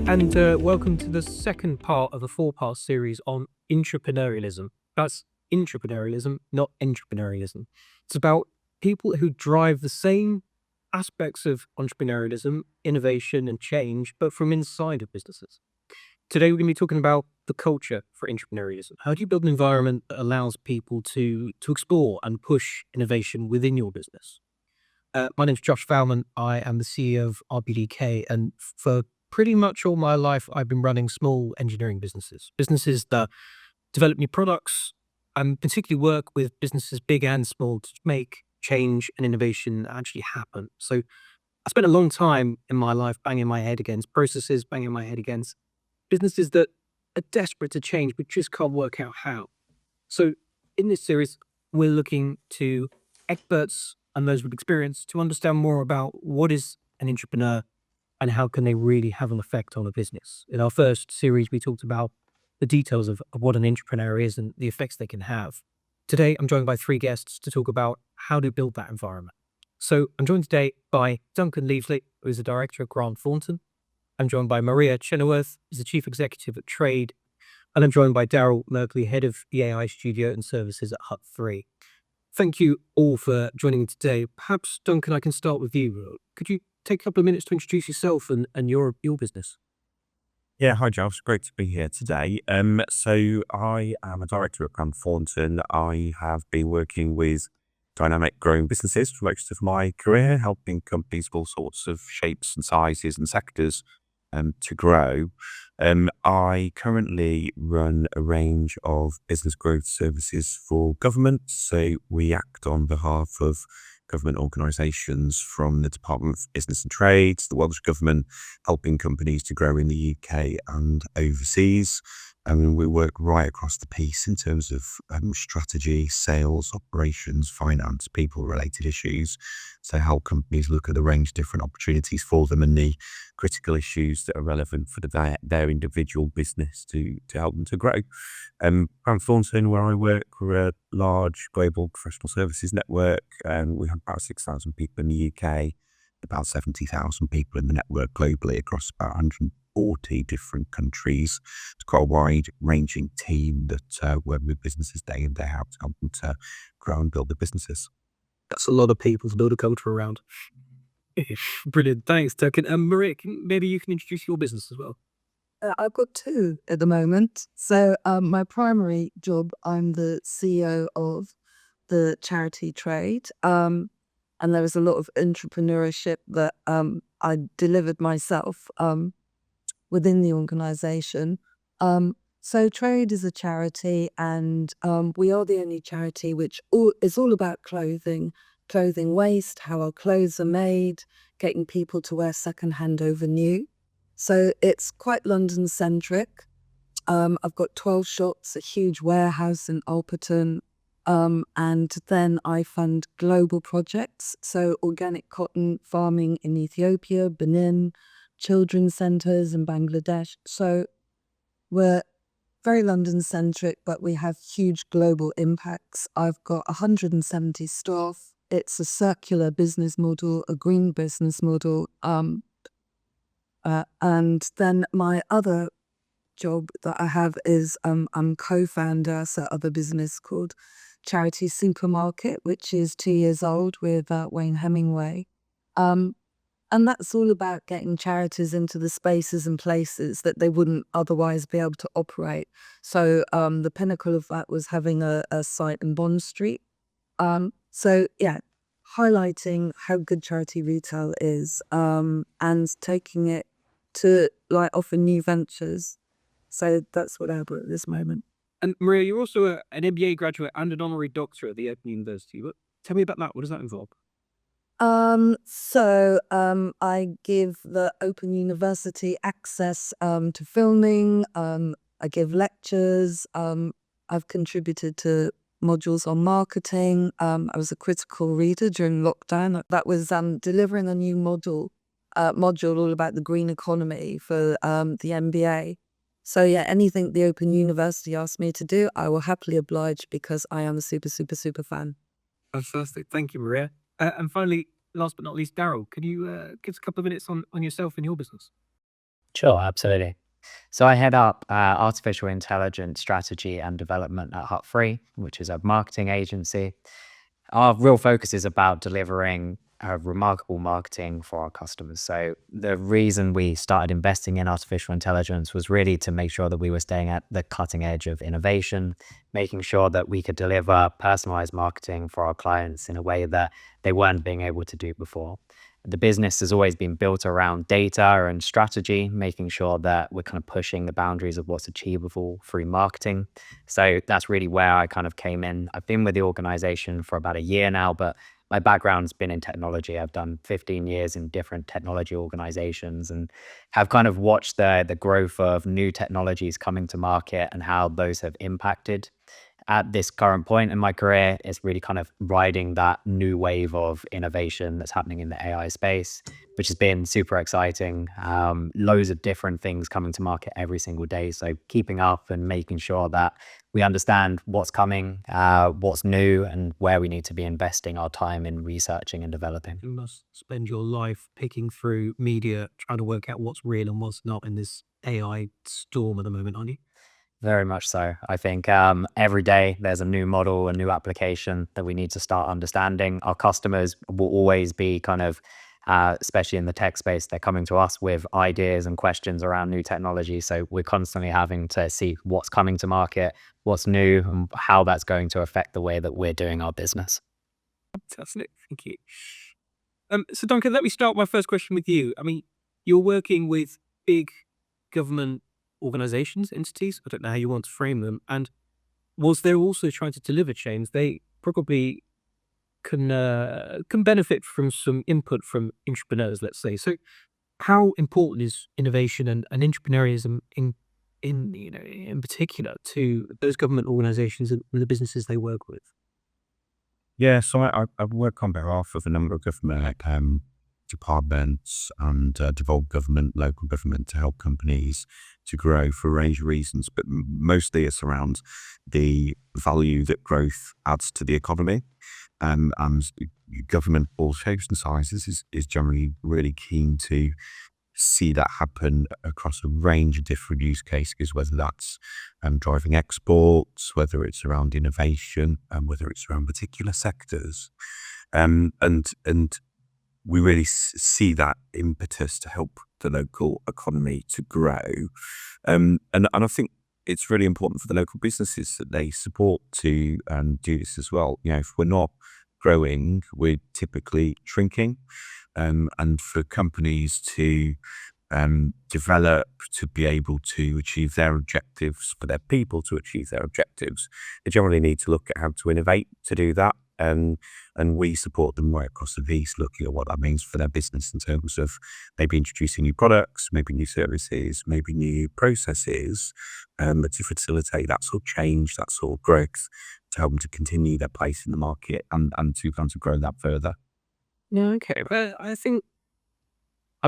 and welcome to the second part of a four-part series on intrapreneurialism. That's intrapreneurialism, not entrepreneurialism. It's about people who drive the same aspects of entrepreneurialism, innovation, and change, but from inside of businesses. Today, we're going to be talking about the culture for entrepreneurialism. How do you build an environment that allows people to explore and push innovation within your business? My name's Josh Fowman. I am the CEO of RBDK, and for pretty much all my life, I've been running small engineering businesses that develop new products, and particularly work with businesses big and small to make change and innovation actually happen. So I spent a long time in my life banging my head against processes, banging my head against businesses that are desperate to change but just can't work out how. So in this series, we're looking to experts and those with experience to understand more about what is an entrepreneur and how can they really have an effect on a business. In our first series, we talked about the details of what an entrepreneur is and the effects they can have. Today, I'm joined by three guests to talk about how to build that environment. So I'm joined today by Duncan Levesley, who is the director of Grant Thornton. I'm joined by Maria Chenoweth, who's the chief executive at Traid. And I'm joined by Darryl Merkli, head of the AI studio and services at Hut 3. Thank you all for joining me today. Perhaps, Duncan, I can start with you. Could you take a couple of minutes to introduce yourself and your business? Yeah, hi Giles. Great to be here today. So I am a director at Grant Thornton. I have been working with dynamic growing businesses for most of my career, helping companies of all sorts of shapes and sizes and sectors to grow. I currently run a range of business growth services for government. So we act on behalf of government organisations from the Department of Business and Trade, the Welsh Government, helping companies to grow in the UK and overseas. And we work right across the piece in terms of strategy, sales, operations, finance, people-related issues. So help companies look at the range of different opportunities for them and the critical issues that are relevant for their individual business to help them to grow. Grant Thornton, where I work, we're a large global professional services network, and we have about 6,000 people in the UK, about 70,000 people in the network globally across about 140 different countries. It's quite a wide-ranging team that work with businesses day in, day out to help them to grow and build their businesses. That's a lot of people to build a culture around. Brilliant. Thanks, Duncan. Maria, maybe you can introduce your business as well. I've got two at the moment. So my primary job, I'm the CEO of the charity Traid. And there was a lot of entrepreneurship that I delivered myself within the organisation. So Traid is a charity, and we are the only charity which is all about clothing waste, how our clothes are made, getting people to wear secondhand over new. So it's quite London-centric. I've got 12 shops, a huge warehouse in Alperton, and then I fund global projects. So organic cotton farming in Ethiopia, Benin, children's centres in Bangladesh. So we're very London-centric, but we have huge global impacts. I've got 170 staff. It's a circular business model, a green business model. And then my other job that I have is I'm co-founder of a business called Charity Supermarket, which is 2 years old with Wayne Hemingway. And that's all about getting charities into the spaces and places that they wouldn't otherwise be able to operate. So the pinnacle of that was having a site in Bond Street. So yeah, highlighting how good charity retail is and taking it to offer new ventures. So that's what I do at this moment. And Maria, you're also an MBA graduate and an honorary doctor at the Open University. But tell me about that. What does that involve? So I give the Open University access to filming. I give lectures. I've contributed to modules on marketing. I was a critical reader during lockdown. That was delivering a new module all about the green economy for the MBA. So yeah, anything the Open University asked me to do, I will happily oblige because I am a super, super, super fan. Fantastic. Thank you, Maria. And finally, last but not least, Darryl, can you give us a couple of minutes on yourself and your business? Sure, absolutely. So I head up artificial intelligence strategy and development at Hut3, which is a marketing agency. Our real focus is about delivering remarkable marketing for our customers. So the reason we started investing in artificial intelligence was really to make sure that we were staying at the cutting edge of innovation, making sure that we could deliver personalized marketing for our clients in a way that they weren't being able to do before. The business has always been built around data and strategy, making sure that we're kind of pushing the boundaries of what's achievable through marketing. So that's really where I kind of came in. I've been with the organization for about a year now, but my background's been in technology. I've done 15 years in different technology organizations and have kind of watched the growth of new technologies coming to market and how those have impacted at this current point in my career. Is really kind of riding that new wave of innovation that's happening in the AI space, which has been super exciting. Loads of different things coming to market every single day. So keeping up and making sure that we understand what's coming, what's new, and where we need to be investing our time in researching and developing. You must spend your life picking through media, trying to work out what's real and what's not in this AI storm at the moment, aren't you? Very much so. I think every day there's a new model, a new application that we need to start understanding. Our customers will always be kind of, especially in the tech space, they're coming to us with ideas and questions around new technology. So we're constantly having to see what's coming to market, what's new, and how that's going to affect the way that we're doing our business. Fantastic. Thank you. So Duncan, let me start my first question with you. I mean, you're working with big government organizations, entities. I don't know how you want to frame them. And whilst they're also trying to deliver change, they probably can benefit from some input from entrepreneurs, let's say. So how important is innovation and entrepreneurialism in particular to those government organizations and the businesses they work with? Yeah, so I work on behalf of a number of government departments and devolved government, local government to help companies to grow for a range of reasons, but mostly it's around the value that growth adds to the economy. And government, all shapes and sizes, is generally really keen to see that happen across a range of different use cases, whether that's driving exports, whether it's around innovation, and whether it's around particular sectors. And we really see that impetus to help the local economy to grow. And I think it's really important for the local businesses that they support to do this as well. You know, if we're not growing, we're typically shrinking. And for companies to develop, to be able to achieve their objectives, for their people to achieve their objectives, they generally need to look at how to innovate to do that. And we support them right across the piece, looking at what that means for their business in terms of maybe introducing new products, maybe new services, maybe new processes, to facilitate that sort of change, that sort of growth, to help them to continue their place in the market and to kind of grow that further. Yeah, okay. But I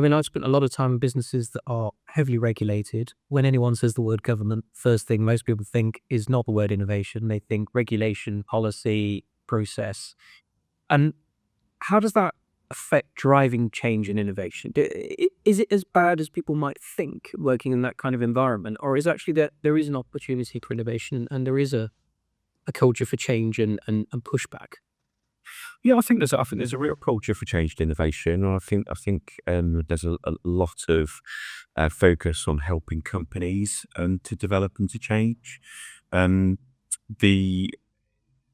mean, I've spent a lot of time in businesses that are heavily regulated. When anyone says the word government, first thing most people think is not the word innovation. They think regulation, policy, process. And how does that affect driving change and innovation? Is it as bad as people might think working in that kind of environment? Or is actually that there is an opportunity for innovation and there is a culture for change and pushback? Yeah, I think there's a real culture for change and innovation, and I think there's a lot of focus on helping companies to develop and to change. Um, the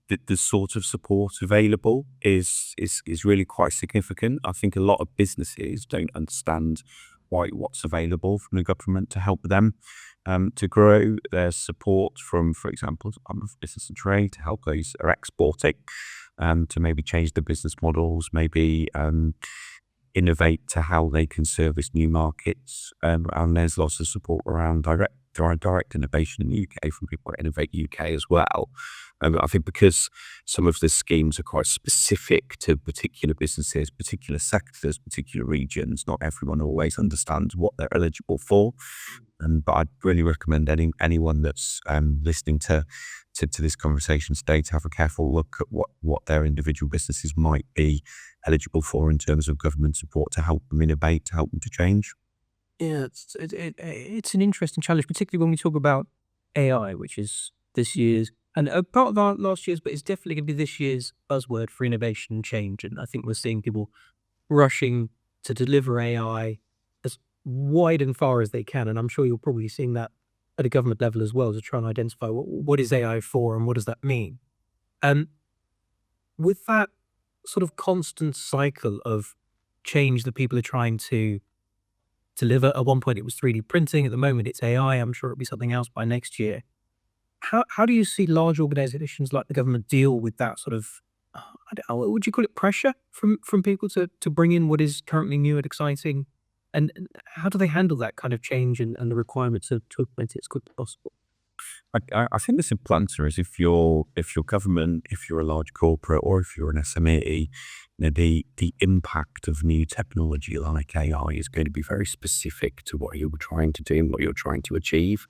the sort of support available is really quite significant. I think a lot of businesses don't understand quite what's available from the government to help them to grow. There's support from, for example, Department of Business and Trade to help those that are exporting, to maybe change the business models, maybe innovate to how they can service new markets. And there's lots of support around direct innovation in the UK from people at Innovate UK as well. I think because some of the schemes are quite specific to particular businesses, particular sectors, particular regions, not everyone always understands what they're eligible for. But I'd really recommend anyone that's listening to this conversation today to have a careful look at what their individual businesses might be eligible for in terms of government support to help them innovate, to help them to change. Yeah, it's an interesting challenge, particularly when we talk about AI, which is this year's and a part of our last year's, but it's definitely going to be this year's buzzword for innovation and change. And I think we're seeing people rushing to deliver AI as wide and far as they can. And I'm sure you're probably seeing that at a government level as well, to try and identify what is AI for and what does that mean. Um, with that sort of constant cycle of change that people are trying to deliver. At one point, it was 3D printing. At the moment, it's AI. I'm sure it'll be something else by next year. How do you see large organizations like the government deal with that sort of, I don't know, would you call it pressure from people to bring in what is currently new and exciting? And how do they handle that kind of change and the requirements to implement it as quickly as possible? I think the simple answer is if you're government, if you're a large corporate, or if you're an SME, the impact of new technology like AI is going to be very specific to what you're trying to do and what you're trying to achieve.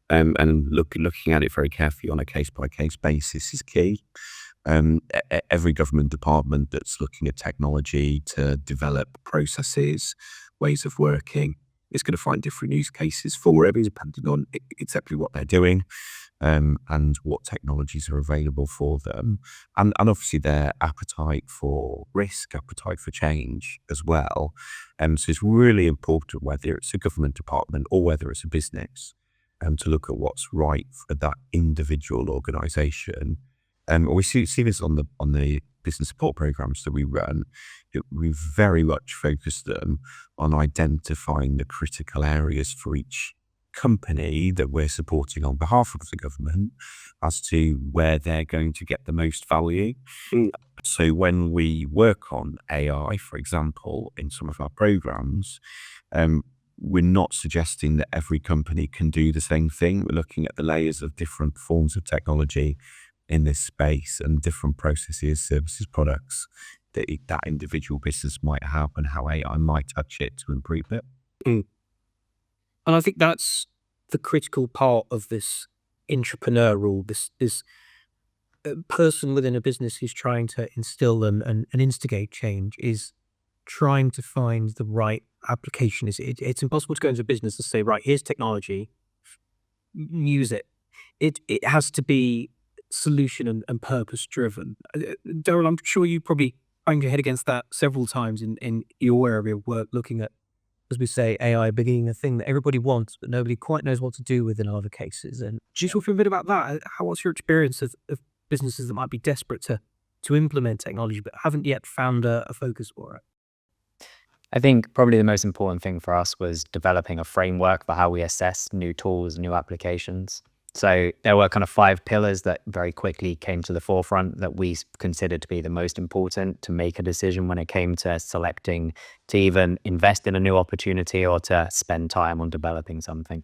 And looking at it very carefully on a case by case basis is key. Every government department that's looking at technology to develop processes, ways of working, is going to find different use cases for it, depending on exactly what they're doing, and what technologies are available for them, and obviously their appetite for risk, appetite for change as well. So it's really important, whether it's a government department or whether it's a business, to look at what's right for that individual organisation. We see this on the business support programs that we run. We very much focus them on identifying the critical areas for each company that we're supporting on behalf of the government as to where they're going to get the most value. So when we work on AI, for example, in some of our programs, we're not suggesting that every company can do the same thing. We're looking at the layers of different forms of technology in this space and different processes, services, products that individual business might have and how AI might touch it to improve it. And I think that's the critical part of this intrapreneurial, this person within a business who's trying to instill and instigate change, is trying to find the right application. It's impossible to go into a business and say, right, here's technology, use it. It has to be solution and purpose driven. Darryl, I'm sure you probably banged your head against that several times in your area of work, looking at, as we say, AI being a thing that everybody wants, but nobody quite knows what to do with in other cases. And do you talk to me a bit about that? What's your experience of businesses that might be desperate to implement technology but haven't yet found a focus for it? I think probably the most important thing for us was developing a framework for how we assess new tools, new applications. So there were kind of 5 pillars that very quickly came to the forefront that we considered to be the most important to make a decision when it came to selecting to even invest in a new opportunity or to spend time on developing something.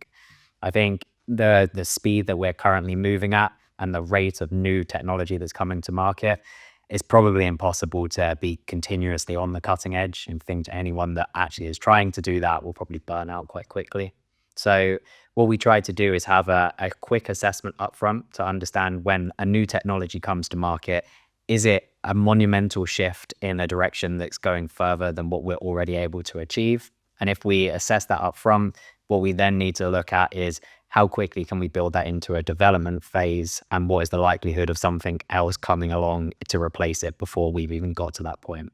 I think the speed that we're currently moving at and the rate of new technology that's coming to market, it's probably impossible to be continuously on the cutting edge, and think to anyone that actually is trying to do that will probably burn out quite quickly. So what we try to do is have a quick assessment upfront to understand when a new technology comes to market, is it a monumental shift in a direction that's going further than what we're already able to achieve? And if we assess that upfront, what we then need to look at is how quickly can we build that into a development phase, and what is the likelihood of something else coming along to replace it before we've even got to that point.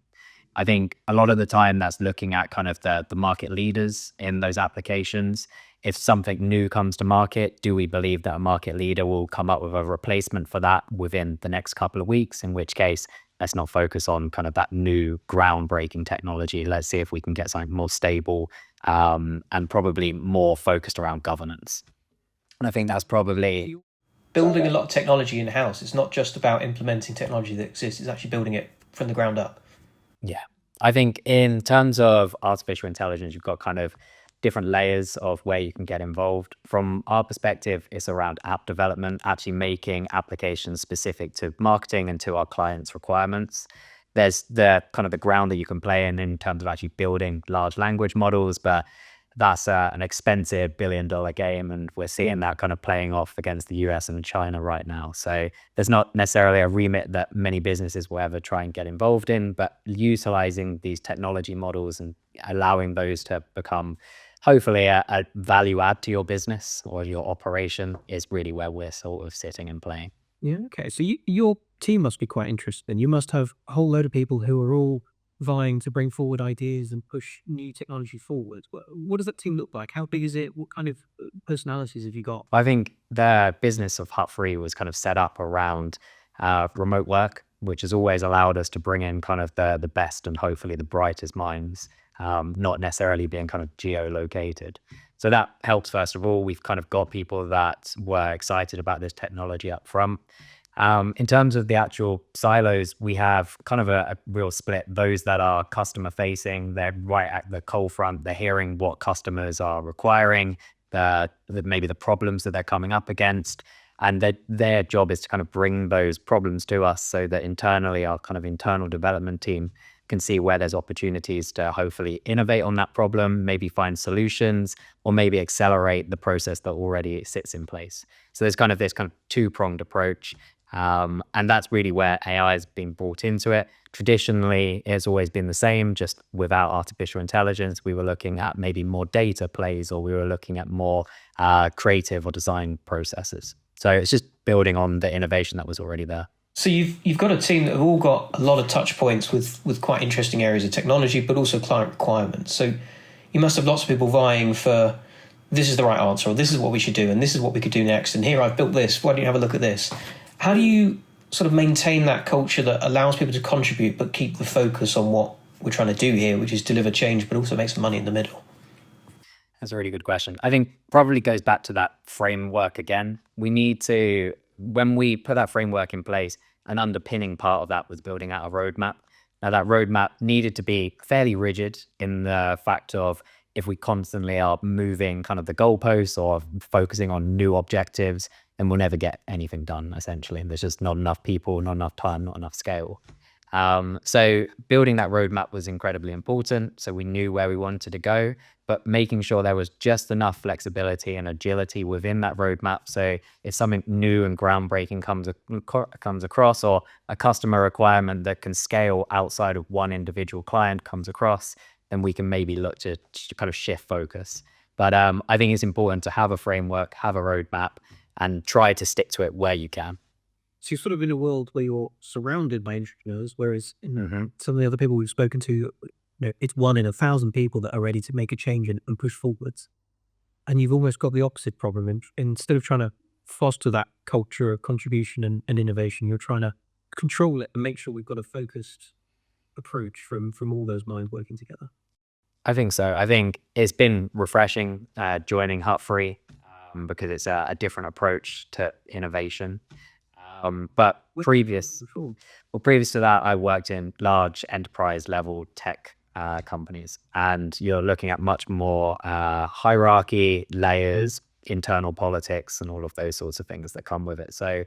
I think a lot of the time that's looking at kind of the market leaders in those applications. If something new comes to market, do we believe that a market leader will come up with a replacement for that within the next couple of weeks? In which case, let's not focus on kind of that new groundbreaking technology. Let's see if we can get something more stable, and probably more focused around governance. And I think that's probably building a lot of technology in-house. It's not just about implementing technology that exists, it's actually building it from the ground up. Yeah. I think in terms of artificial intelligence, you've got kind of different layers of where you can get involved. From our perspective, it's around app development, actually making applications specific to marketing and to our clients' requirements. There's the kind of the ground that you can play in terms of actually building large language models, but that's an expensive billion-dollar game, and we're seeing that kind of playing off against the US and China right now. So there's not necessarily a remit that many businesses will ever try and get involved in, but utilizing these technology models and allowing those to become hopefully a value add to your business or your operation is really where we're sort of sitting and playing. Yeah, okay. So your team must be quite interesting. You must have a whole load of people who are all vying to bring forward ideas and push new technology forward. What does that team look like? How big is it? What kind of personalities have you got? I think the business of Hut Free was kind of set up around remote work, which has always allowed us to bring in kind of the best and hopefully the brightest minds, not necessarily being kind of geolocated. So that helps. First of all, we've kind of got people that were excited about this technology up front. In terms of the actual silos, we have kind of a real split. Those that are customer facing, they're right at the coal front, they're hearing what customers are requiring, maybe the problems that they're coming up against. And their job is to kind of bring those problems to us so that internally our kind of internal development team can see where there's opportunities to hopefully innovate on that problem, maybe find solutions, or maybe accelerate the process that already sits in place. So there's kind of this kind of two-pronged approach. And that's really where AI has been brought into it. Traditionally, it's always been the same, just without artificial intelligence. We were looking at maybe more data plays, or we were looking at more creative or design processes. So it's just building on the innovation that was already there. So you've got a team that have all got a lot of touch points with quite interesting areas of technology, but also client requirements. So you must have lots of people vying for, this is the right answer, or this is what we should do, and this is what we could do next, and here I've built this, why don't you have a look at this? How do you sort of maintain that culture that allows people to contribute but keep the focus on what we're trying to do here, which is deliver change but also make some money in the middle? That's a really good question. I think probably goes back to that framework again. We need to, when we put that framework in place, an underpinning part of that was building out a roadmap. Now that roadmap needed to be fairly rigid in the fact of, if we constantly are moving kind of the goalposts or focusing on new objectives, then we'll never get anything done, essentially. There's just not enough people, not enough time, not enough scale. So building that roadmap was incredibly important. So we knew where we wanted to go, but making sure there was just enough flexibility and agility within that roadmap. So if something new and groundbreaking comes across, or a customer requirement that can scale outside of one individual client comes across, then we can maybe look to kind of shift focus. But I think it's important to have a framework, have a roadmap, and try to stick to it where you can. So you're sort of in a world where you're surrounded by entrepreneurs, whereas some of the other people we've spoken to, it's 1 in 1,000 people that are ready to make a change and push forwards. And you've almost got the opposite problem. Instead of trying to foster that culture of contribution and innovation, you're trying to control it and make sure we've got a focused approach from all those minds working together. I think so. I think it's been refreshing joining Hut Free because it's a different approach to innovation. But previous to that, I worked in large enterprise level tech companies, and you're looking at much more hierarchy, layers, internal politics, and all of those sorts of things that come with it. So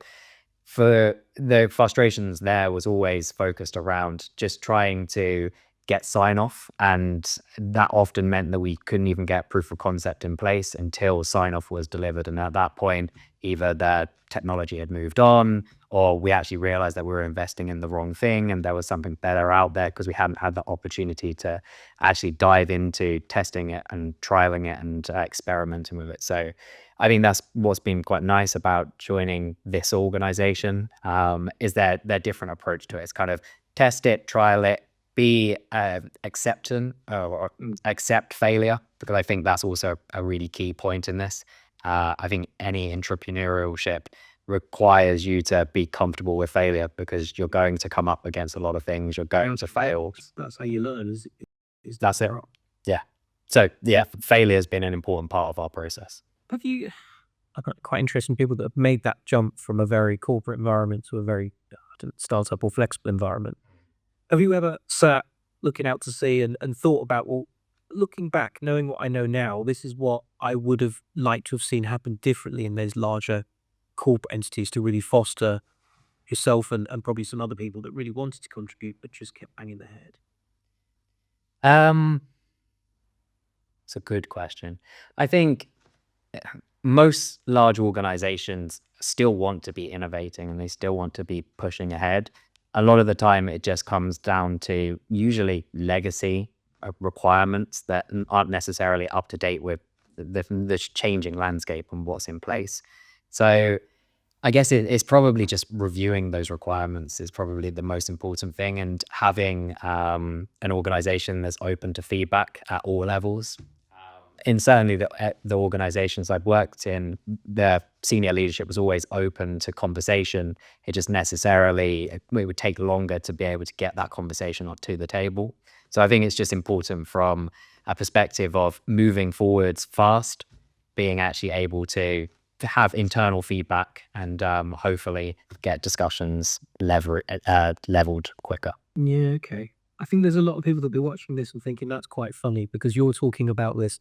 for the frustrations there was always focused around just trying to get sign off, and that often meant that we couldn't even get proof of concept in place until sign off was delivered. And at that point, either the technology had moved on, or we actually realized that we were investing in the wrong thing and there was something better out there, because we hadn't had the opportunity to actually dive into testing it and trialing it and experimenting with it. So I think that's what's been quite nice about joining this organization, is their different approach to it. It's kind of test it, trial it, be acceptant or accept failure, because I think that's also a really key point in this. I think any entrepreneurship requires you to be comfortable with failure, because you're going to come up against a lot of things. You're going to fail. That's how you learn. That's it. Yeah. So yeah, failure has been an important part of our process. I've got quite interesting people that have made that jump from a very corporate environment to a very startup or flexible environment. Have you ever sat looking out to sea and thought about, well, looking back, knowing what I know now, this is what I would have liked to have seen happen differently in those larger corporate entities to really foster yourself and probably some other people that really wanted to contribute but just kept banging their head? It's a good question. I think most large organizations still want to be innovating and they still want to be pushing ahead. A lot of the time, it just comes down to usually legacy requirements that aren't necessarily up to date with the changing landscape and what's in place. So I guess it's probably just reviewing those requirements is probably the most important thing, and having an organization that's open to feedback at all levels. And certainly the organizations I've worked in, the senior leadership was always open to conversation. It just it would take longer to be able to get that conversation to the table. So I think it's just important from a perspective of moving forwards fast, being actually able to have internal feedback and hopefully get discussions leveled quicker. Yeah, okay. I think there's a lot of people that'll be watching this and thinking that's quite funny because you're talking about this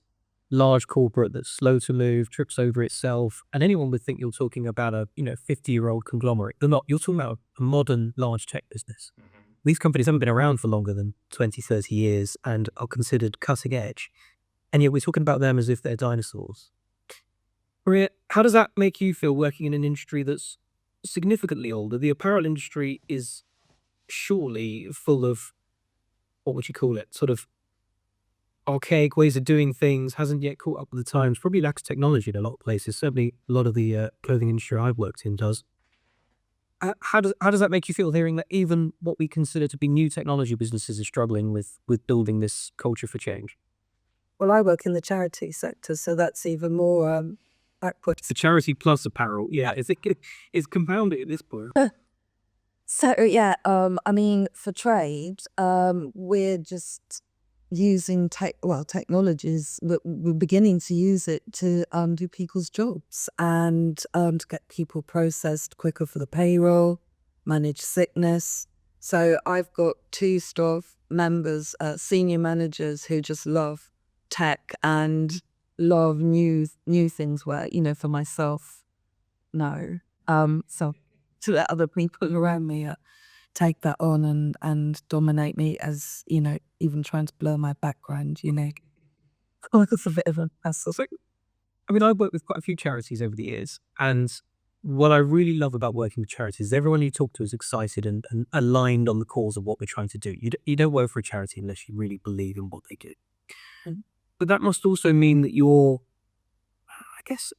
large corporate that's slow to move, trips over itself, and anyone would think you're talking about a 50-year-old conglomerate. They're not. You're talking about a modern large tech business. These companies haven't been around for longer than 20, 30 years and are considered cutting edge. And yet we're talking about them as if they're dinosaurs. Maria, how does that make you feel working in an industry that's significantly older? The apparel industry is surely full of, what would you call it, sort of archaic ways of doing things, hasn't yet caught up with the times, probably lacks technology in a lot of places. Certainly a lot of the clothing industry I've worked in does. How does that make you feel hearing that even what we consider to be new technology businesses are struggling with building this culture for change? Well, I work in the charity sector, so that's even more backward. It's a charity plus apparel. Yeah, it's compounded at this point. So yeah, I mean, for trade, we're just using technologies, but we're beginning to use it to do people's jobs and to get people processed quicker for the payroll, manage sickness. So I've got 2 staff members, senior managers who just love tech and love new things where, for myself, no. So to let other people around me take that on and dominate me as, even trying to blur my background, It's a bit of a hassle. So, I mean, I've worked with quite a few charities over the years, and what I really love about working with charities is everyone you talk to is excited and aligned on the cause of what we're trying to do. You don't work for a charity unless you really believe in what they do. Mm. But that must also mean that you're, I guess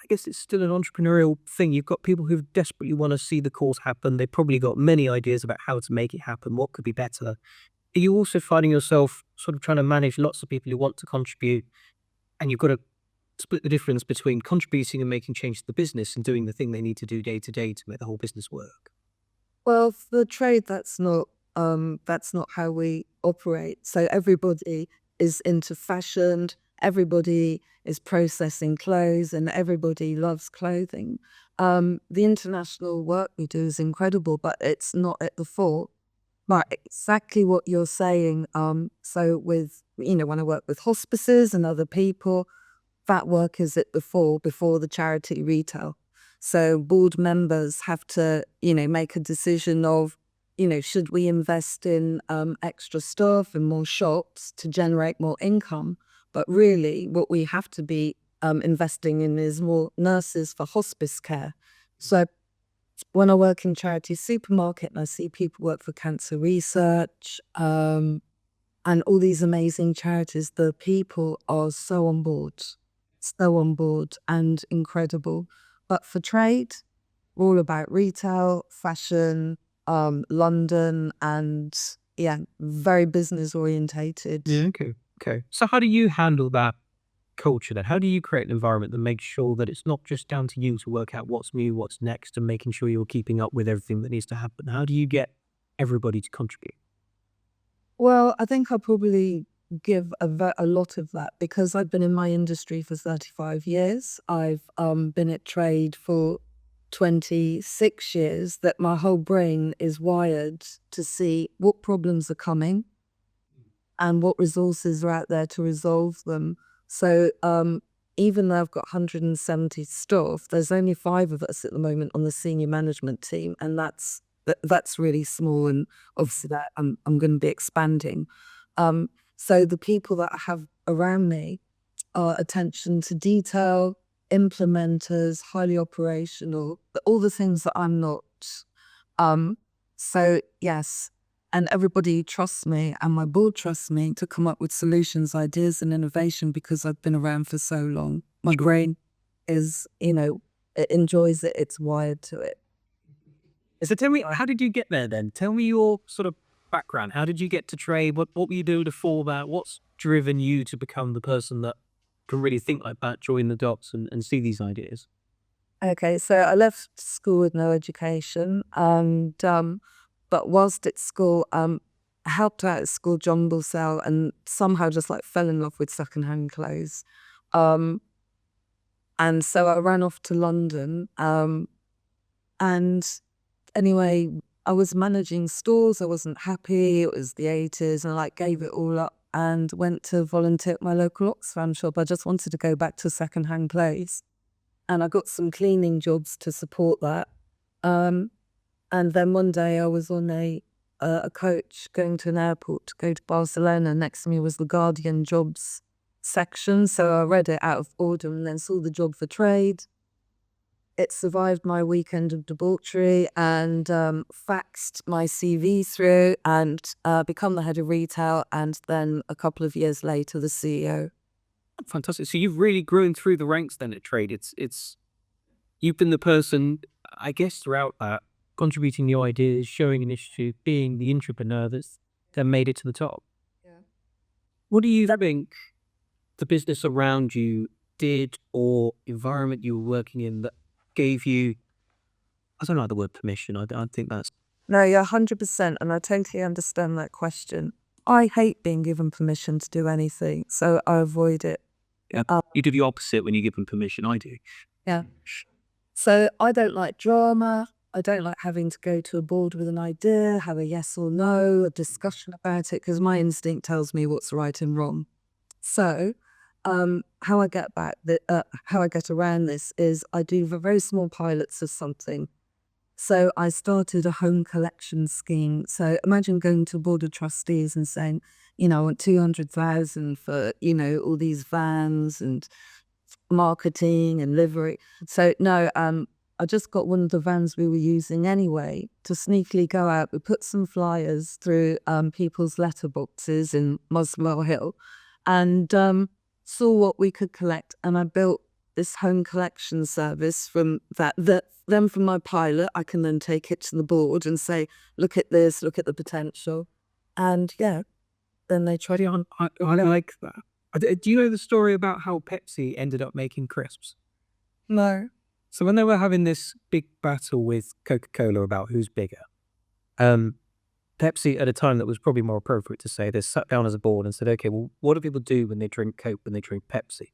it's still an entrepreneurial thing. You've got people who desperately want to see the cause happen. They've probably got many ideas about how to make it happen, what could be better. Are you also finding yourself sort of trying to manage lots of people who want to contribute, and you've got to split the difference between contributing and making change to the business and doing the thing they need to do day to day to make the whole business work? Well, for trade, that's not how we operate. So everybody is into fashion, everybody is processing clothes, and everybody loves clothing. The international work we do is incredible, but it's not at the fore. But exactly what you're saying. So with, when I work with hospices and other people, that work is at the fore before the charity retail. So board members have to, make a decision of, should we invest in extra staff and more shops to generate more income? But really what we have to be investing in is more nurses for hospice care. So when I work in charity supermarket and I see people work for cancer research and all these amazing charities, the people are so on board and incredible. But for trade, we're all about retail, fashion, London, and very business orientated. Yeah, okay. So how do you handle that culture then? How do you create an environment that makes sure that it's not just down to you to work out what's new, what's next, and making sure you're keeping up with everything that needs to happen? How do you get everybody to contribute? Well, I think I probably give a lot of that because I've been in my industry for 35 years. I've been at trade for 26 years, that my whole brain is wired to see what problems are coming and what resources are out there to resolve them. So even though I've got 170 staff, there's only 5 of us at the moment on the senior management team, and that's really small, and obviously that I'm going to be expanding. So the people that I have around me are attention to detail, implementers, highly operational, all the things that I'm not. So yes, and everybody trusts me and my board trusts me to come up with solutions, ideas and innovation because I've been around for so long. My brain is, it enjoys it, it's wired to it. So tell me, how did you get there then? Tell me your sort of background. How did you get to Traid? What were you doing before that? What's driven you to become the person that can really think like that, join the dots and see these ideas? Okay, so I left school with no education, and but whilst at school, I helped out at school jumble sale, and somehow just like fell in love with secondhand clothes, and so I ran off to London, and anyway, I was managing stores. I wasn't happy. It was the 80s, and I like gave it all up and went to volunteer at my local Oxfam shop. I just wanted to go back to secondhand clothes. And I got some cleaning jobs to support that. And then one day I was on a coach going to an airport to go to Barcelona. Next to me was the Guardian jobs section. So I read it out of order and then saw the job for Traid. It survived my weekend of debauchery and faxed my CV through and become the head of retail. And then a couple of years later, the CEO. Fantastic. So you've really grown through the ranks then at Traid. It's you've been the person, I guess, throughout that, contributing new ideas, showing initiative, being the entrepreneur that's then made it to the top. Yeah. What do you think the business around you did or environment you were working in that gave you, I don't like the word permission. I think that's... No, you're 100%, and I totally understand that question. I hate being given permission to do anything, so I avoid it. Yeah. You do the opposite when you give them permission. I do. Yeah. So I don't like drama. I don't like having to go to a board with an idea, have a yes or no, a discussion about it, because my instinct tells me what's right and wrong. So how I get around this is I do very small pilots of something. So I started a home collection scheme. So imagine going to a board of trustees and saying, I want 200,000 for, all these vans and marketing and livery. So no, I just got one of the vans we were using anyway to sneakily go out. We put some flyers through people's letterboxes in Muswell Hill and saw what we could collect. And I built this home collection service from that. Then from my pilot, I can then take it to the board and say, look at this, look at the potential. And yeah, then they try to... I like that. Do you know the story about how Pepsi ended up making crisps? No. So when they were having this big battle with Coca-Cola about who's bigger, Pepsi, at a time that was probably more appropriate to say, they sat down as a board and said, okay, well, what do people do when they drink Coke, when they drink Pepsi?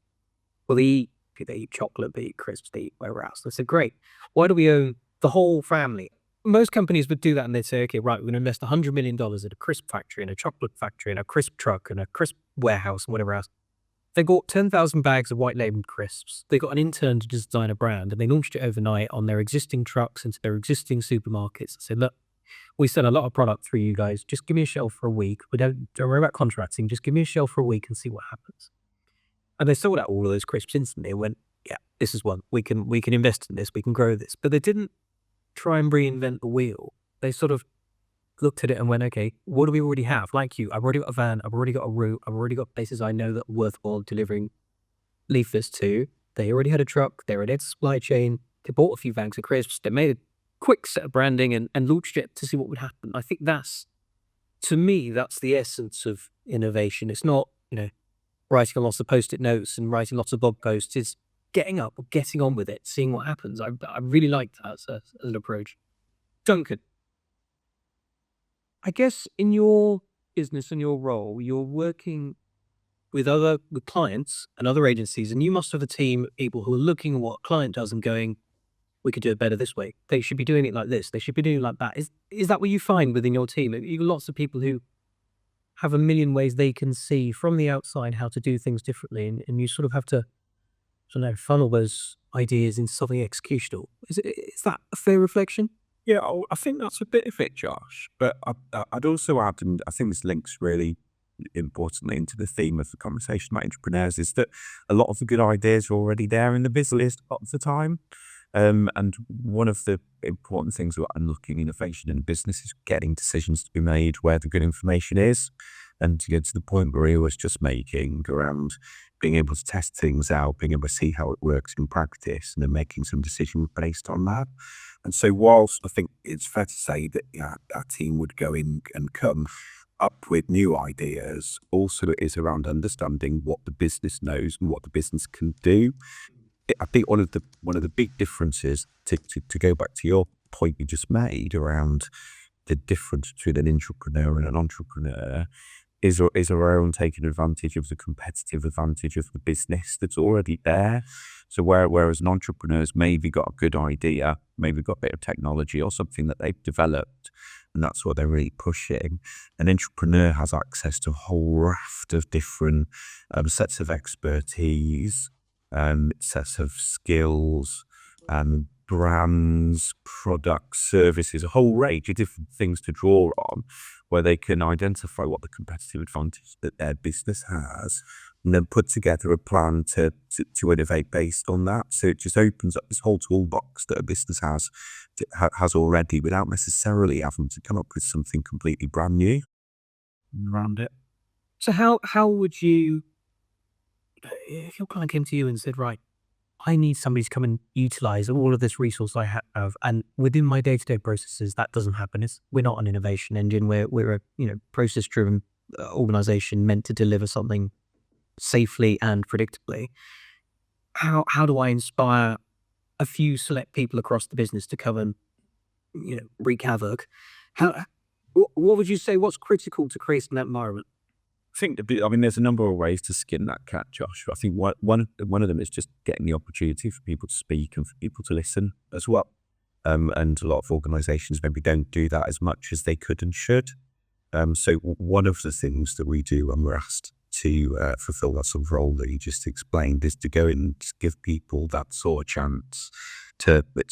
Well, they eat chocolate, they eat crisps, they eat whatever else. They said, great, why do we own the whole family? Most companies would do that and they'd say, okay, right, we're going to invest $100 million in a crisp factory, in a chocolate factory, in a crisp truck, and a crisp warehouse, and whatever else. They bought 10,000 bags of white labeled crisps. They got an intern to design a brand and they launched it overnight on their existing trucks into their existing supermarkets and said, look, we sell a lot of product through you guys. Just give me a shelf for a week. We don't worry about contracting. Just give me a shelf for a week and see what happens. And they sold out all of those crisps instantly and went, yeah, this is one. We can invest in this. We can grow this. But they didn't try and reinvent the wheel. They sort of looked at it and went, okay, what do we already have? Like you, I've already got a van. I've already got a route. I've already got places I know that are worthwhile delivering leaflets to. They already had a truck. They already had a supply chain. They bought a few bags of crisps. They made a quick set of branding and launched it to see what would happen. I think to me, that's the essence of innovation. It's not, writing lots of post-it notes and writing lots of blog posts. It's getting up, getting on with it, seeing what happens. I really like that as an approach. Duncan, I guess in your business and your role, you're working with clients and other agencies, and you must have a team of people who are looking at what a client does and going, we could do it better this way. They should be doing it like this. They should be doing it like that. Is that what you find within your team? You got lots of people who have a million ways they can see from the outside how to do things differently, and you sort of have to, funnel those ideas into something executional. Is that a fair reflection? Yeah, I think that's a bit of it, Josh. But I'd also add, and I think this links really importantly into the theme of the conversation about entrepreneurs, is that a lot of the good ideas are already there in the business list a lot of the time. And one of the important things about unlocking innovation in business is getting decisions to be made where the good information is, and to get to the point where he was just making around being able to test things out, being able to see how it works in practice, and then making some decisions based on that. And so whilst I think it's fair to say that our team would go in and come up with new ideas, also it is around understanding what the business knows and what the business can do. I think one of the big differences, to go back to your point you just made around the difference between an intrapreneur and an entrepreneur, is around taking advantage of the competitive advantage of the business that's already there. So whereas an entrepreneur's maybe got a good idea, maybe got a bit of technology or something that they've developed, and that's what they're really pushing, an entrepreneur has access to a whole raft of different sets of expertise, sets of skills, brands, products, services, a whole range of different things to draw on, where they can identify what the competitive advantage that their business has, and then put together a plan to innovate based on that. So it just opens up this whole toolbox that a business has already, without necessarily having to come up with something completely brand new around it. So how would you, if your client came to you and said, right, I need somebody to come and utilize all of this resource I have, and within my day-to-day processes, that doesn't happen. We're not an innovation engine. We're a process-driven organization meant to deliver something safely and predictably. How do I inspire a few select people across the business to come and wreak havoc? What would you say? What's critical to creating that environment? I mean, there's a number of ways to skin that cat, Josh. I think one of them is just getting the opportunity for people to speak and for people to listen as well. And a lot of organisations maybe don't do that as much as they could and should. So one of the things that we do when we're asked to fulfil that sort of role that you just explained is to go in and just give people that sort of chance to, the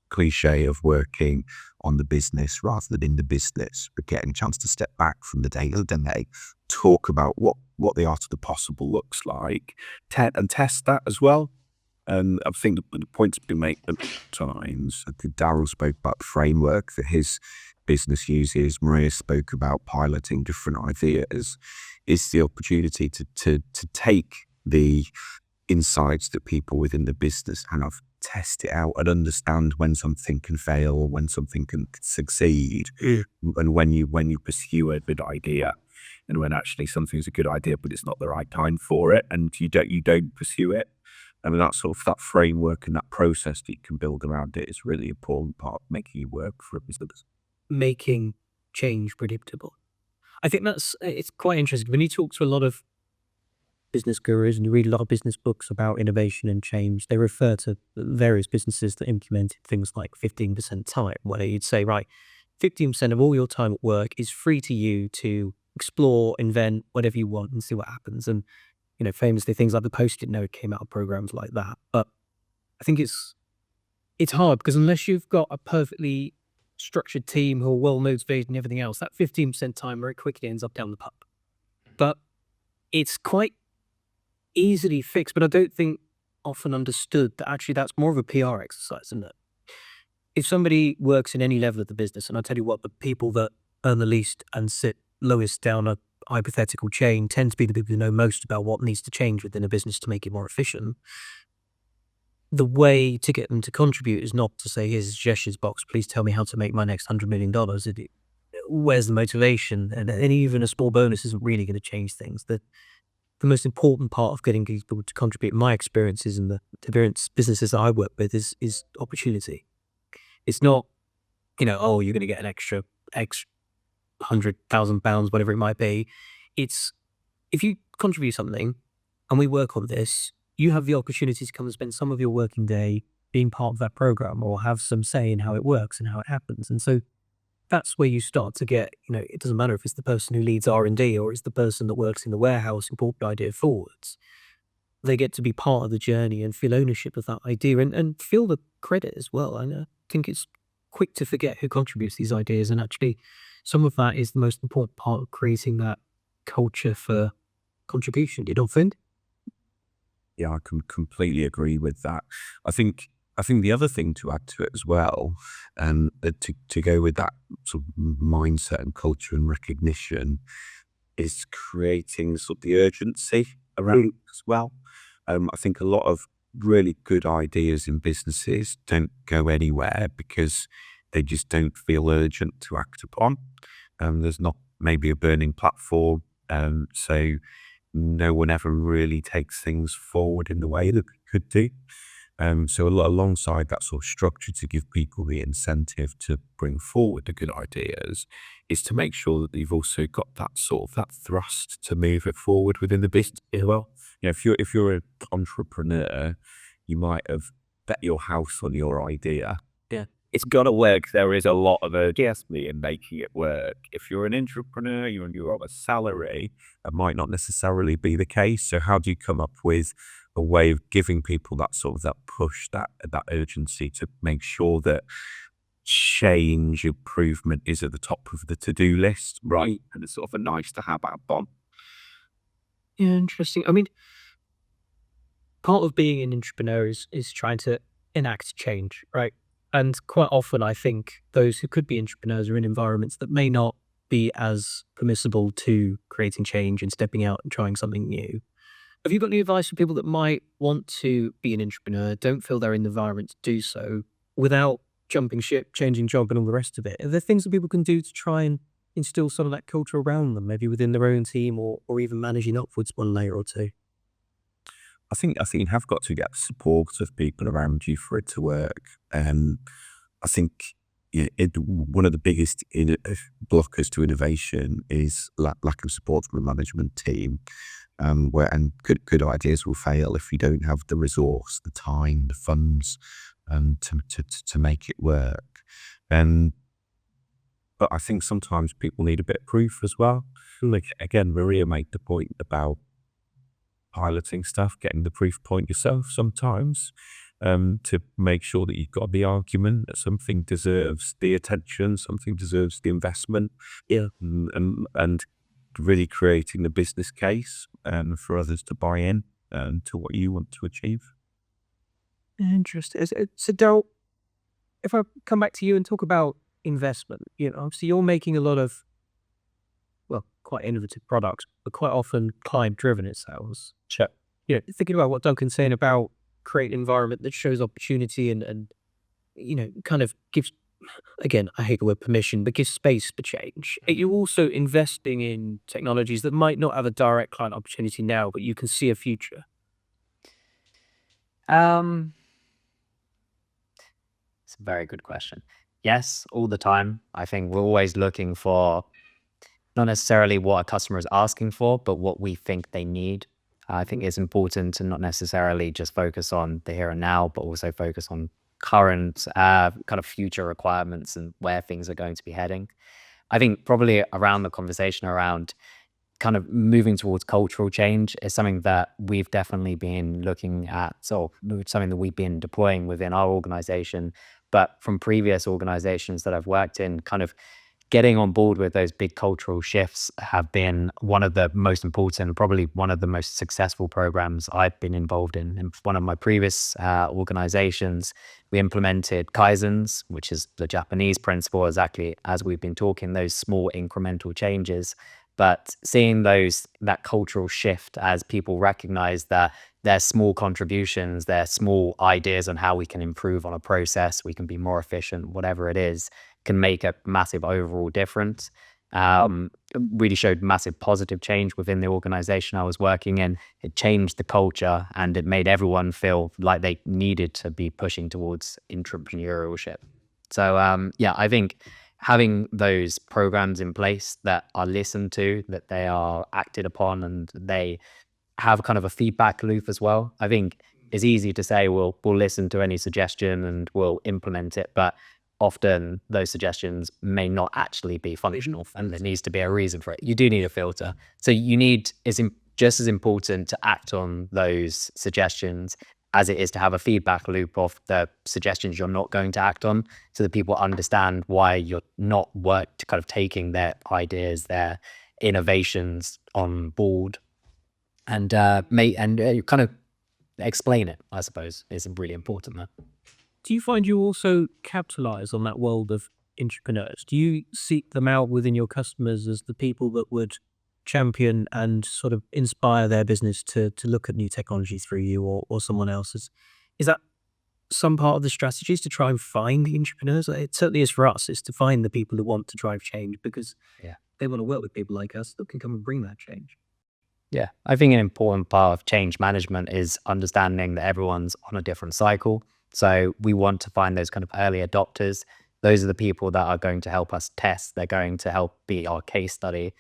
cliche of working on the business rather than in the business, but getting a chance to step back from the day-to-day, talk about what the art of the possible looks like, and test that as well. And I think the points been made at times. I think Darryl spoke about the framework that his business uses. Maria spoke about piloting different ideas. Is the opportunity to take the insights that people within the business have, test it out and understand when something can fail or when something can succeed, and when you pursue a good idea, and when actually something's a good idea but it's not the right time for it, and you don't pursue it. I mean, that framework and that process that you can build around it is really important part of making it work for a business. Making change predictable. I think it's quite interesting when you talk to a lot of business gurus and you read a lot of business books about innovation and change. They refer to various businesses that implemented things like 15% time, where you'd say, right, 15% of all your time at work is free to you to explore, invent whatever you want and see what happens. And famously, things like the Post-it note came out of programs like that. But I think it's hard because unless you've got a perfectly structured team who are well motivated and everything else, that 15% time very quickly ends up down the pub. But it's quite easily fixed, but I don't think often understood that actually that's more of a PR exercise, isn't it? If somebody works in any level of the business, and I tell you what, the people that earn the least and sit lowest down a hypothetical chain tend to be the people who know most about what needs to change within a business to make it more efficient. The way to get them to contribute is not to say, here's a suggestions box, please tell me how to make my next $100 million. Where's the motivation? And even a small bonus isn't really going to change things. The most important part of getting people to contribute, in my experiences and the various businesses that I work with, is opportunity. It's not, oh, you're going to get an extra £100,000, whatever it might be. It's, if you contribute something and we work on this, you have the opportunity to come and spend some of your working day being part of that program or have some say in how it works and how it happens. And so that's where you start to get, it doesn't matter if it's the person who leads R&D or it's the person that works in the warehouse and brought the idea forwards. They get to be part of the journey and feel ownership of that idea and feel the credit as well. And I think it's quick to forget who contributes these ideas, and actually some of that is the most important part of creating that culture for contribution. You don't think? Yeah, I can completely agree with that. I think the other thing to add to it as well, to go with that sort of mindset and culture and recognition, is creating sort of the urgency around it as well. I think a lot of really good ideas in businesses don't go anywhere because they just don't feel urgent to act upon. There's not maybe a burning platform, so no one ever really takes things forward in the way that they could do. So alongside that sort of structure to give people the incentive to bring forward the good ideas is to make sure that they've also got that sort of that thrust to move it forward within the business as well. You know, if you're an entrepreneur, you might have bet your house on your idea. Yeah. It's got to work. There is a lot of urgency in making it work. If you're an entrepreneur, you're on a salary, that might not necessarily be the case. So how do you come up with a way of giving people that sort of that push, that urgency to make sure that change improvement is at the top of the to-do list, right? And it's sort of a nice to have add-on. Yeah, interesting. I mean, part of being an entrepreneur is trying to enact change, right? And quite often, I think those who could be entrepreneurs are in environments that may not be as permissible to creating change and stepping out and trying something new. Have you got any advice for people that might want to be an entrepreneur, don't feel they're in the environment to do so without jumping ship, changing job, and all the rest of it? Are there things that people can do to try and instill some of that culture around them, maybe within their own team or even managing upwards one layer or two? I think you have got to get support of people around you for it to work. I think one of the biggest blockers to innovation is lack of support from a management team. And good ideas will fail if you don't have the resource, the time, the funds, to make it work. But I think sometimes people need a bit of proof as well. Like again, Maria made the point about piloting stuff, getting the proof point yourself sometimes, to make sure that you've got the argument that something deserves the attention, something deserves the investment. Yeah. And really creating the business case for others to buy in to what you want to achieve. Interesting. So, Darryl, if I come back to you and talk about investment, obviously you're making a lot of, well, quite innovative products, but quite often client-driven, it sounds. Sure. Thinking about what Duncan's saying about create an environment that shows opportunity and kind of gives, again, I hate the word permission, but gives space for change. Are you also investing in technologies that might not have a direct client opportunity now, but you can see a future? It's a very good question. Yes, all the time. I think we're always looking for not necessarily what a customer is asking for, but what we think they need. I think it's important to not necessarily just focus on the here and now, but also focus on current kind of future requirements and where things are going to be heading. I think probably around the conversation around kind of moving towards cultural change is something that we've definitely been looking at, so something that we've been deploying within our organization, but from previous organizations that I've worked in, kind of getting on board with those big cultural shifts have been one of the most important, probably one of the most successful programs I've been involved in. In one of my previous organizations, we implemented Kaizens, which is the Japanese principle, exactly as we've been talking, those small incremental changes. But seeing that cultural shift as people recognize that their small contributions, their small ideas on how we can improve on a process, we can be more efficient, whatever it is, can make a massive overall difference. Really showed massive positive change within the organization I was working in. It changed the culture and it made everyone feel like they needed to be pushing towards intrapreneurship. So I think having those programs in place that are listened to, that they are acted upon, and they have kind of a feedback loop as well. I think it's easy to say, we'll listen to any suggestion and we'll implement it, but often those suggestions may not actually be functional and there needs to be a reason for it. You do need a filter. So it's just as important to act on those suggestions as it is to have a feedback loop of the suggestions you're not going to act on, so that people understand why you're not kind of taking their ideas, their innovations on board, and you kind of explain it, I suppose, is really important there. Do you find you also capitalize on that world of entrepreneurs? Do you seek them out within your customers as the people that would champion and sort of inspire their business to look at new technology through you or someone else's? Is that some part of the strategy, is to try and find the entrepreneurs? It certainly is for us, is to find the people who want to drive change, because Yeah. they want to work with people like us that can come and bring that change. Yeah, I think an important part of change management is understanding that everyone's on a different cycle. So we want to find those kind of early adopters. Those are the people that are going to help us test. They're going to help be our case study.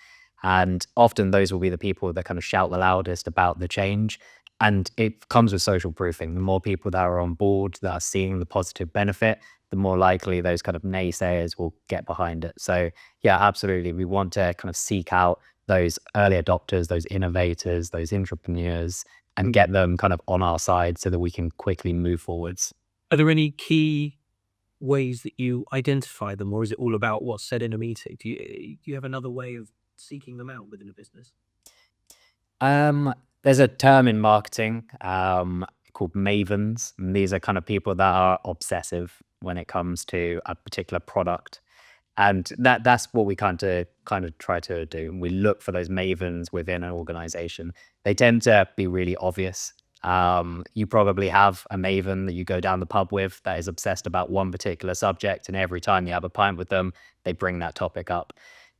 And often those will be the people that kind of shout the loudest about the change. And it comes with social proofing. The more people that are on board, that are seeing the positive benefit, the more likely those kind of naysayers will get behind it. So yeah, absolutely. We want to kind of seek out those early adopters, those innovators, those entrepreneurs, and get them kind of on our side so that we can quickly move forwards. Are there any key ways that you identify them, or is it all about what's said in a meeting? Do you have another way of seeking them out within a business? There's a term in marketing called mavens, and these are kind of people that are obsessive when it comes to a particular product. And that's what we kind of try to do. We look for those mavens within an organization. They tend to be really obvious. You probably have a maven that you go down the pub with that is obsessed about one particular subject, and every time you have a pint with them, they bring that topic up.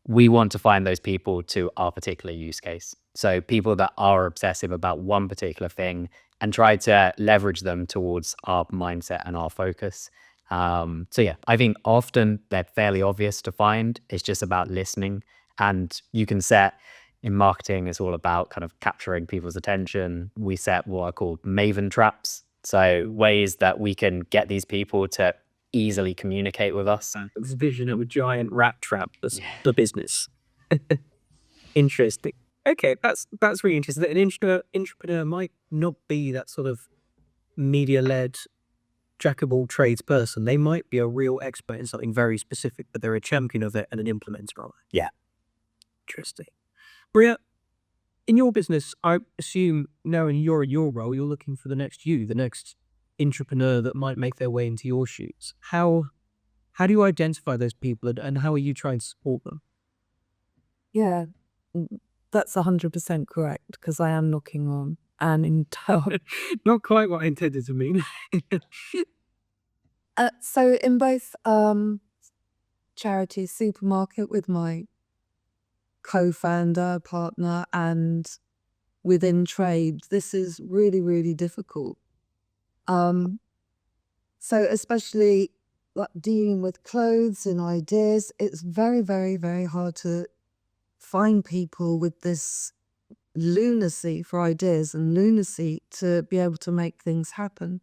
We want to find those people to our particular use case. So people that are obsessive about one particular thing, and try to leverage them towards our mindset and our focus. So yeah, I think often they're fairly obvious to find. It's just about listening, and you can set, in marketing, it's all about kind of capturing people's attention. We set what are called maven traps. So ways that we can get these people to easily communicate with us. This vision of a giant rat trap, the business. Interesting. Okay, that's really interesting. That an entrepreneur might not be that sort of media-led jack of all trades person. They might be a real expert in something very specific, but they're a champion of it and an implementer of it. Yeah. Interesting. Bria, in your business, I assume now you're in your role, you're looking for the next entrepreneur that might make their way into your shoes. How do you identify those people, and how are you trying to support them? Yeah, that's 100% correct, because I am knocking on an entire. Not quite what I intended to mean. So in both charity supermarket with my co-founder, partner, and within trade, this is really, really difficult. So especially like dealing with clothes and ideas, it's very, very, very hard to find people with this lunacy for ideas and lunacy to be able to make things happen.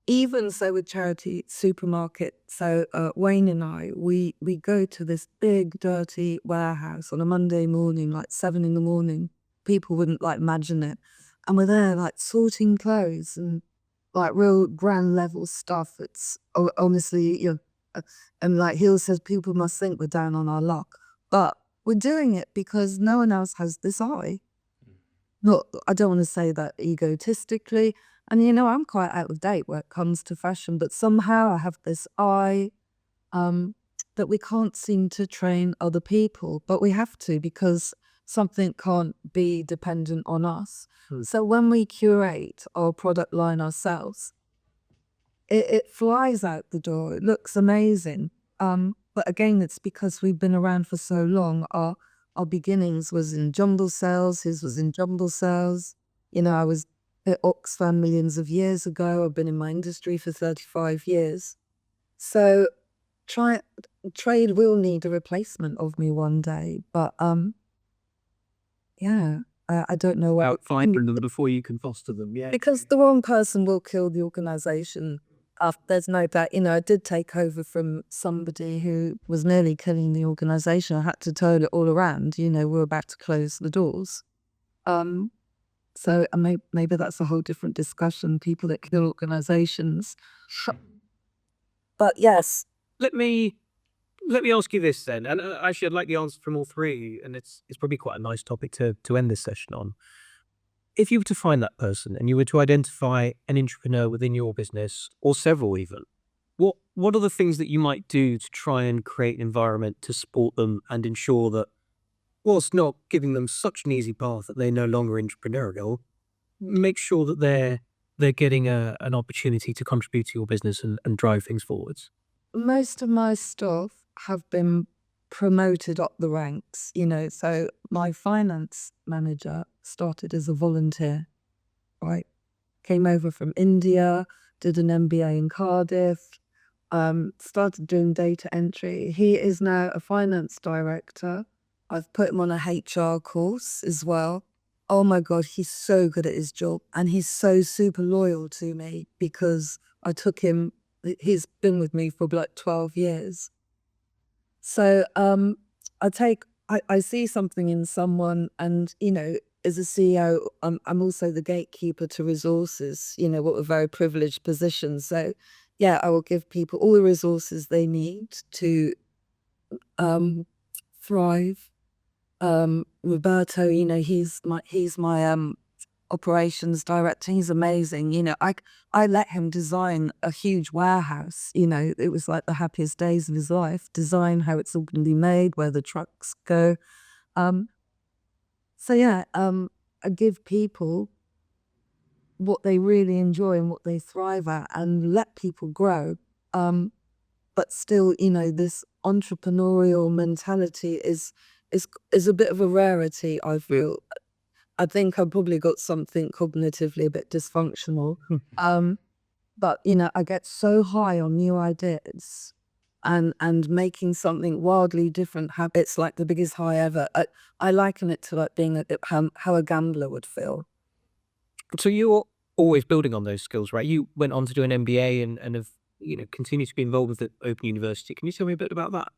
Even so with charity supermarket, so Wayne and I, we go to this big dirty warehouse on a Monday morning, like 7 a.m. People wouldn't like imagine it. And we're there like sorting clothes and like real grand level stuff. It's honestly, and like Hill says, people must think we're down on our luck. But we're doing it because no one else has this eye. Not, I don't want to say that egotistically. And I'm quite out of date when it comes to fashion, but somehow I have this eye that we can't seem to train other people, but we have to, because something can't be dependent on us. So when we curate our product line ourselves, it flies out the door. It looks amazing. But again, it's because we've been around for so long. Our beginnings was in jumble sales. His was in jumble sales. I was at Oxfam millions of years ago. I've been in my industry for 35 years. So trade will need a replacement of me one day. But yeah, I don't know what. Finding them before you can foster them, yeah. Because the wrong person will kill the organisation. There's no doubt. I did take over from somebody who was nearly killing the organisation. I had to turn it all around. We're about to close the doors. So maybe that's a whole different discussion, people that kill organizations. But yes, Let me ask you this then, and actually I'd like the answer from all three, and it's probably quite a nice topic to end this session on. If you were to find that person and you were to identify an entrepreneur within your business, or several even, what are the things that you might do to try and create an environment to support them and ensure that, whilst not giving them such an easy path that they're no longer entrepreneurial, make sure that they're getting an opportunity to contribute to your business and drive things forwards? most of my staff have been promoted up the ranks, so my finance manager started as a volunteer, right? Came over from India, did an MBA in Cardiff, started doing data entry. He is now a finance director. I've put him on a HR course as well. Oh my God, he's so good at his job, and he's so super loyal to me because I took him, he's been with me for like 12 years. So I see something in someone, and as a CEO, I'm also the gatekeeper to resources. What a very privileged position. So yeah, I will give people all the resources they need to thrive. Roberto, he's my operations director. He's amazing. I let him design a huge warehouse. It was like the happiest days of his life. Design how it's all going to be made, where the trucks go. So yeah, I give people what they really enjoy and what they thrive at, and let people grow. But still, this entrepreneurial mentality is a bit of a rarity, I feel. I think I've probably got something cognitively a bit dysfunctional. But I get so high on new ideas and making something wildly different happen. It's like the biggest high ever. I liken it to like being how a gambler would feel. So you're always building on those skills, right? You went on to do an MBA and have continued to be involved with the Open University. Can you tell me a bit about that?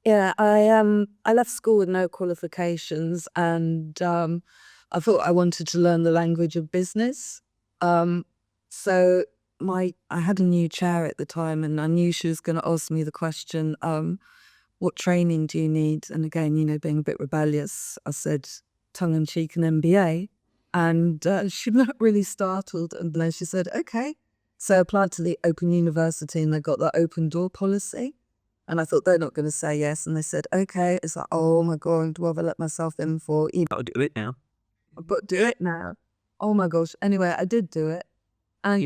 Yeah, I left school with no qualifications, and I thought I wanted to learn the language of business. So I had a new chair at the time, and I knew she was going to ask me the question, what training do you need? And again, being a bit rebellious, I said tongue in cheek, an MBA. And she looked really startled, and then she said, okay. So I applied to the Open University, and they got that open door policy. And I thought, they're not going to say yes. And they said, okay. It's like, oh my God, what have I let myself in for? I'll do it now. I've got to do it now. Oh my gosh. Anyway, I did do it. And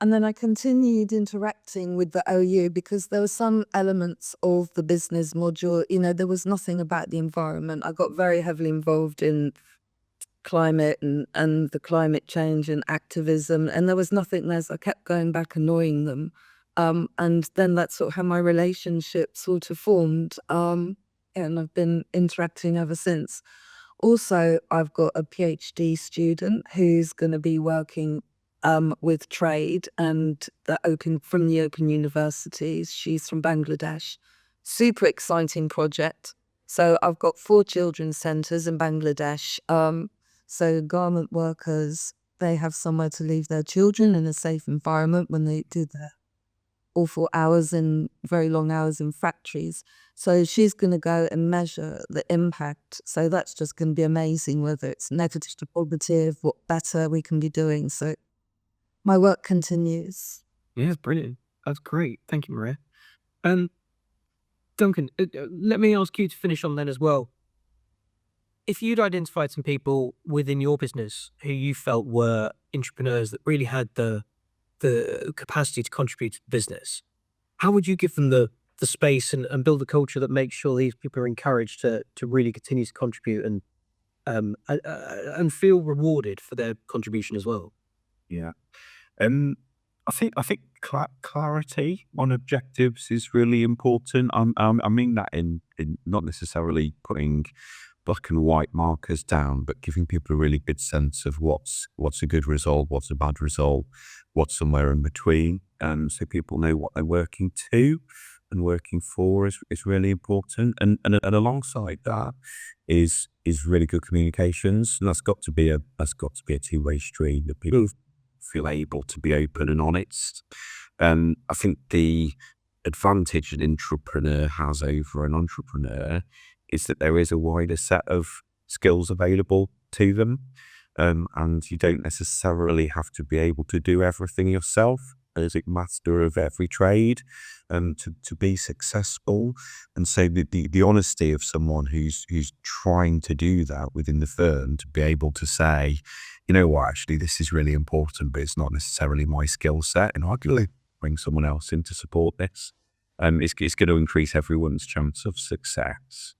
then I continued interacting with the OU because there were some elements of the business module. There was nothing about the environment. I got very heavily involved in climate and the climate change and activism. And there was nothing there. So I kept going back annoying them. And then that's sort of how my relationship sort of formed. And I've been interacting ever since. Also, I've got a PhD student who's going to be working with Traid and from the Open Universities. She's from Bangladesh. Super exciting project. So I've got 4 children's centres in Bangladesh. So garment workers, they have somewhere to leave their children in a safe environment when they do their awful hours and very long hours in factories. So she's going to go and measure the impact. So that's just going to be amazing, whether it's negative to positive, what better we can be doing. So my work continues. Yeah, brilliant. That's great. Thank you, Maria. Duncan, let me ask you to finish on then as well. If you'd identified some people within your business who you felt were entrepreneurs that really had the capacity to contribute to the business, how would you give them the space and build a culture that makes sure these people are encouraged to really continue to contribute and feel rewarded for their contribution as well? Yeah. I think clarity on objectives is really important. I mean that in not necessarily putting black and white markers down, but giving people a really good sense of what's a good result, what's a bad result, what's somewhere in between, so people know what they're working to and working for is really important. And alongside that is is really good communications, and that's got to be a two-way street, that people feel able to be open and honest. I think the advantage an intrapreneur has over an entrepreneur is that there is a wider set of skills available to them, and you don't necessarily have to be able to do everything yourself as a master of every trade to be successful. And so the honesty of someone who's trying to do that within the firm, to be able to say, you know what, actually this is really important, but it's not necessarily my skill set, and I can bring someone else in to support this. It's going to increase everyone's chance of success.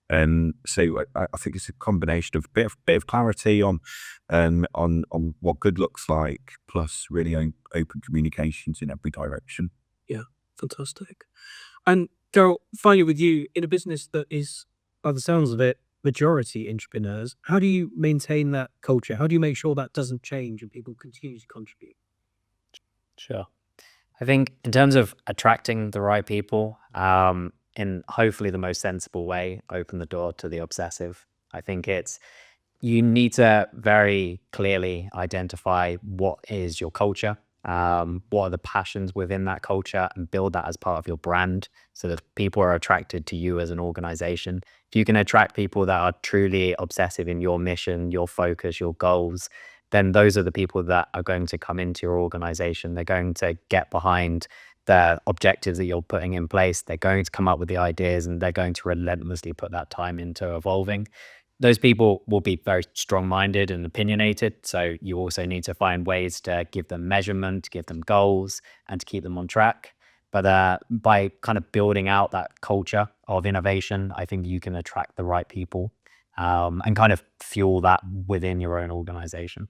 So I think it's a combination of a bit of clarity on what good looks like, plus really open communications in every direction. Yeah, fantastic. And Darryl, finally with you, in a business that is, by the sounds of it, majority entrepreneurs, how do you maintain that culture? How do you make sure that doesn't change and people continue to contribute? Sure. I think in terms of attracting the right people, in hopefully the most sensible way, open the door to the obsessive. I think you need to very clearly identify what is your culture, what are the passions within that culture, and build that as part of your brand so that people are attracted to you as an organization. If you can attract people that are truly obsessive in your mission, your focus, your goals, then those are the people that are going to come into your organization. They're going to get behind the objectives that you're putting in place. They're going to come up with the ideas, and they're going to relentlessly put that time into evolving. Those people will be very strong-minded and opinionated. So you also need to find ways to give them measurement, give them goals, and to keep them on track. But by kind of building out that culture of innovation, I think you can attract the right people and kind of fuel that within your own organization.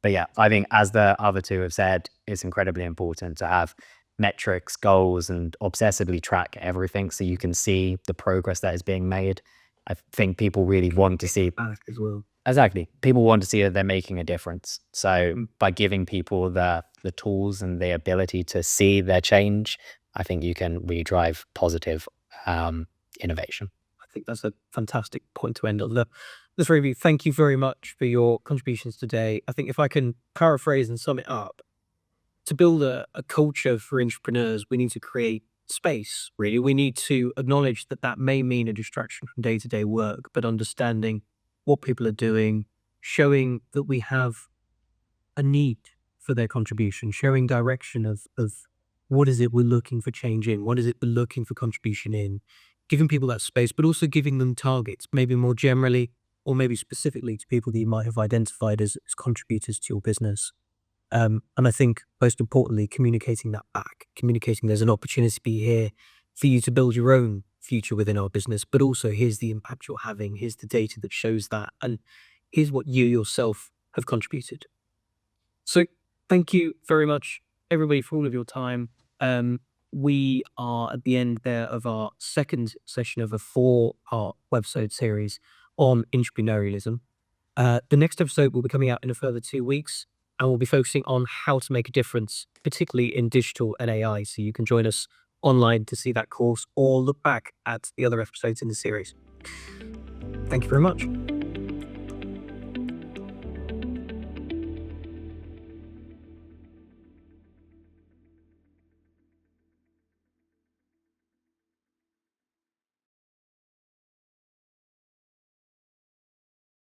But yeah, I think as the other two have said, it's incredibly important to have metrics, goals, and obsessively track everything so you can see the progress that is being made. I think people really want to see Back as well. exactly. People want to see that they're making a difference. So by giving people the tools and the ability to see their change, I think you can really drive positive innovation. I think that's a fantastic point to end on. The three of you, thank you very much for your contributions today. I think if I can paraphrase and sum it up, to build a culture for entrepreneurs, we need to create space, really. We need to acknowledge that may mean a distraction from day-to-day work, but understanding what people are doing, showing that we have a need for their contribution, showing direction of what is it we're looking for change in, what is it we're looking for contribution in, giving people that space, but also giving them targets, maybe more generally, or maybe specifically to people that you might have identified as contributors to your business. And I think most importantly, communicating that back, communicating there's an opportunity here for you to build your own future within our business, but also here's the impact you're having, here's the data that shows that, and here's what you yourself have contributed. So thank you very much, everybody, for all of your time. We are at the end there of our second session of a 4-part website series on entrepreneurialism. The next episode will be coming out in a further 2 weeks, and we'll be focusing on how to make a difference, particularly in digital and AI. So you can join us online to see that course or look back at the other episodes in the series. Thank you very much.